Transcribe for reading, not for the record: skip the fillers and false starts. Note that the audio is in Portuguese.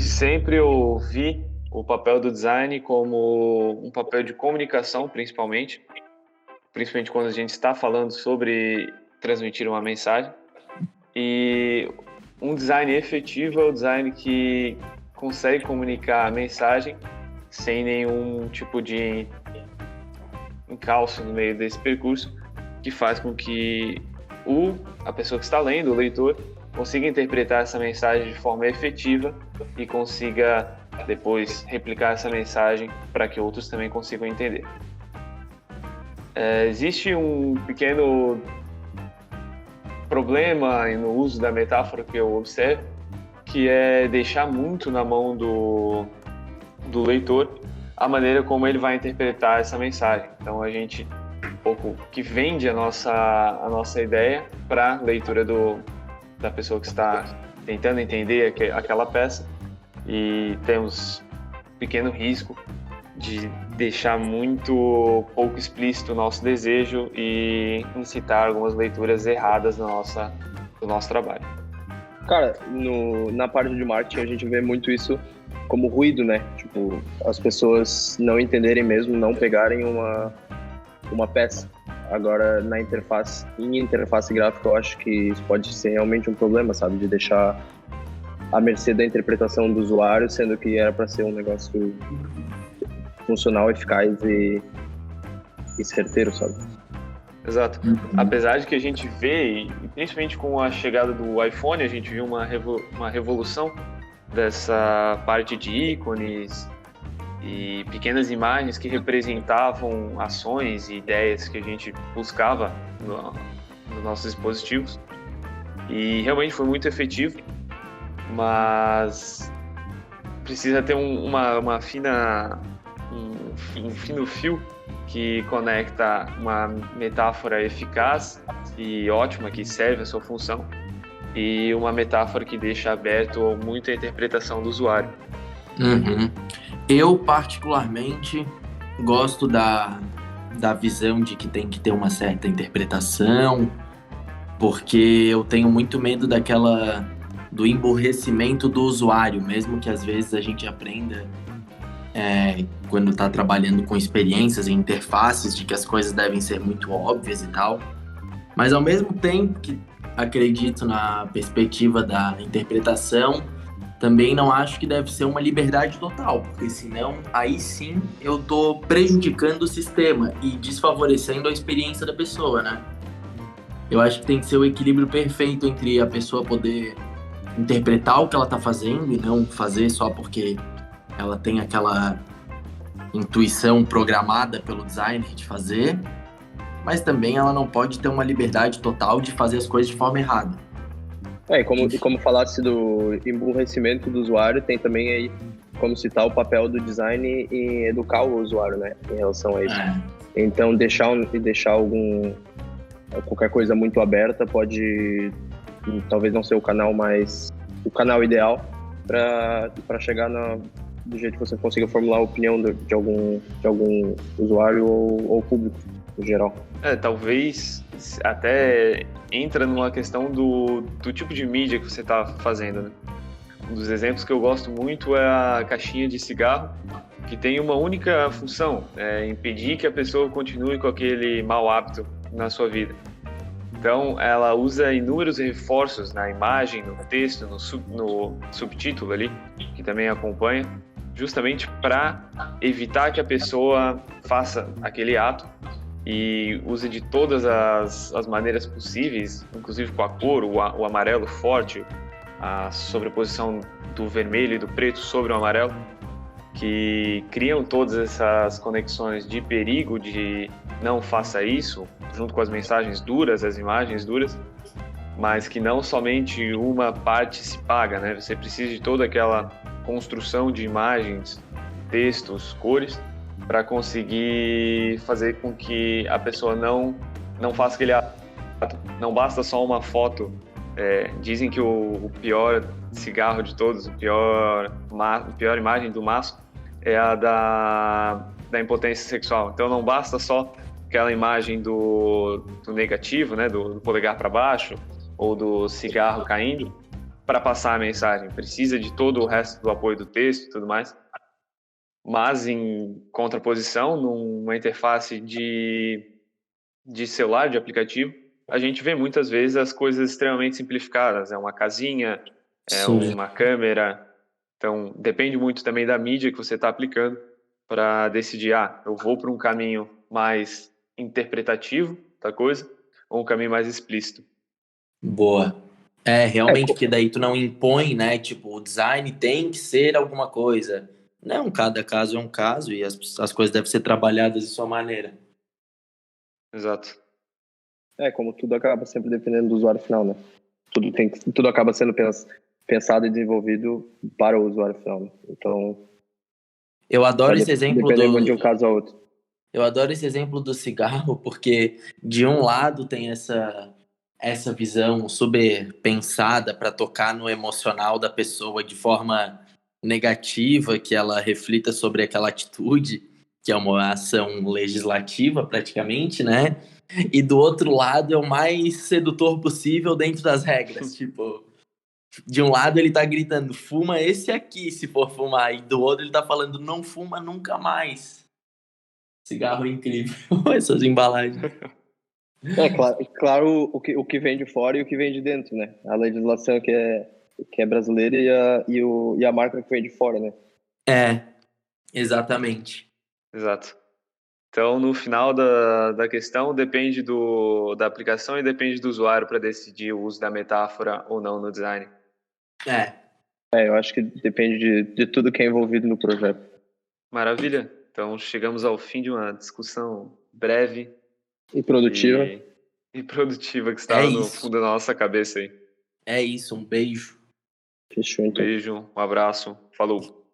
Desde sempre eu vi o papel do design como um papel de comunicação, principalmente quando a gente está falando sobre transmitir uma mensagem. E um design efetivo é o design que consegue comunicar a mensagem sem nenhum tipo de encalço no meio desse percurso, que faz com que a pessoa que está lendo, o leitor, consiga interpretar essa mensagem de forma efetiva e consiga depois replicar essa mensagem para que outros também consigam entender. Existe um pequeno problema no uso da metáfora que eu observo, que é deixar muito na mão do leitor a maneira como ele vai interpretar essa mensagem. Então a gente um pouco que vende a nossa ideia para a leitura da pessoa que está tentando entender aquela peça, e temos um pequeno risco de deixar muito pouco explícito o nosso desejo e incitar algumas leituras erradas do nosso trabalho. Cara, na parte de marketing a gente vê muito isso como ruído, né? Tipo, as pessoas não entenderem mesmo, não pegarem uma peça. Agora, em interface gráfica, eu acho que isso pode ser realmente um problema, sabe? De deixar à mercê da interpretação do usuário, sendo que era para ser um negócio funcional, eficaz e certeiro, sabe? Exato. Apesar de que a gente vê, e principalmente com a chegada do iPhone, a gente viu uma revolução dessa parte de ícones e pequenas imagens que representavam ações e ideias que a gente buscava nos nossos dispositivos. E realmente foi muito efetivo, mas precisa ter um fino fio que conecta uma metáfora eficaz e ótima, que serve a sua função, e uma metáfora que deixa aberto muito a interpretação do usuário. Uhum. Eu, particularmente, gosto da visão de que tem que ter uma certa interpretação, porque eu tenho muito medo do emburrecimento do usuário, mesmo que às vezes a gente aprenda quando está trabalhando com experiências e interfaces de que as coisas devem ser muito óbvias e tal, mas ao mesmo tempo que acredito na perspectiva da interpretação, também não acho que deve ser uma liberdade total, porque senão aí sim eu tô prejudicando o sistema e desfavorecendo a experiência da pessoa, né? Eu acho que tem que ser o equilíbrio perfeito entre a pessoa poder interpretar o que ela tá fazendo e não fazer só porque ela tem aquela intuição programada pelo designer de fazer, mas também ela não pode ter uma liberdade total de fazer as coisas de forma errada. E como falasse do emburrecimento do usuário, tem também aí como citar o papel do design em educar o usuário, né, em relação a isso. Então deixar qualquer coisa muito aberta pode talvez não ser o canal ideal para chegar do jeito que você consiga formular a opinião de algum usuário ou público em geral. Talvez até entra numa questão do tipo de mídia que você está fazendo, né? Um dos exemplos que eu gosto muito é a caixinha de cigarro, que tem uma única função, impedir que a pessoa continue com aquele mau hábito na sua vida. Então, ela usa inúmeros reforços na imagem, no texto, no subtítulo ali, que também acompanha, justamente para evitar que a pessoa faça aquele ato e use de todas as maneiras possíveis, inclusive com a cor, o amarelo forte, a sobreposição do vermelho e do preto sobre o amarelo, que criam todas essas conexões de perigo, de não faça isso, junto com as mensagens duras, as imagens duras, mas que não somente uma parte se paga, né? Você precisa de toda aquela construção de imagens, textos, cores, para conseguir fazer com que a pessoa não faça aquele ato. Não basta só uma foto. Dizem que o pior cigarro de todos, a pior imagem do maço é a da impotência sexual. Então não basta só aquela imagem do negativo, né, do polegar para baixo, ou do cigarro caindo, para passar a mensagem, precisa de todo o resto do apoio do texto e tudo mais. Mas, em contraposição, numa interface de celular, de aplicativo, a gente vê muitas vezes as coisas extremamente simplificadas. É uma casinha, é uma câmera. Então, depende muito também da mídia que você está aplicando para decidir, eu vou para um caminho mais interpretativo da coisa ou um caminho mais explícito. Boa. Realmente, porque daí tu não impõe, né? Tipo, o design tem que ser alguma coisa. Não, cada caso é um caso e as coisas devem ser trabalhadas de sua maneira. Exato. Como tudo acaba sempre dependendo do usuário final, né? Tudo acaba sendo pensado e desenvolvido para o usuário final, né? Então, eu adoro esse exemplo de um caso a outro. Eu adoro esse exemplo do cigarro, porque de um lado tem essa visão super pensada para tocar no emocional da pessoa de forma negativa, que ela reflita sobre aquela atitude, que é uma ação legislativa praticamente, né? E do outro lado é o mais sedutor possível dentro das regras, tipo, de um lado ele tá gritando, fuma esse aqui se for fumar, e do outro ele tá falando, não fuma nunca mais. Cigarro incrível, essas embalagens. Claro o que vem de fora e o que vem de dentro, né? A legislação que é brasileira e a marca que vem de fora, né? Exatamente. Exato. Então, no final da questão, depende da aplicação e depende do usuário para decidir o uso da metáfora ou não no design. Eu acho que depende de tudo que é envolvido no projeto. Maravilha. Então, chegamos ao fim de uma discussão breve e produtiva. E produtiva que estava no fundo da nossa cabeça aí. É isso, um beijo. Fechou, então. Beijo, um abraço, falou.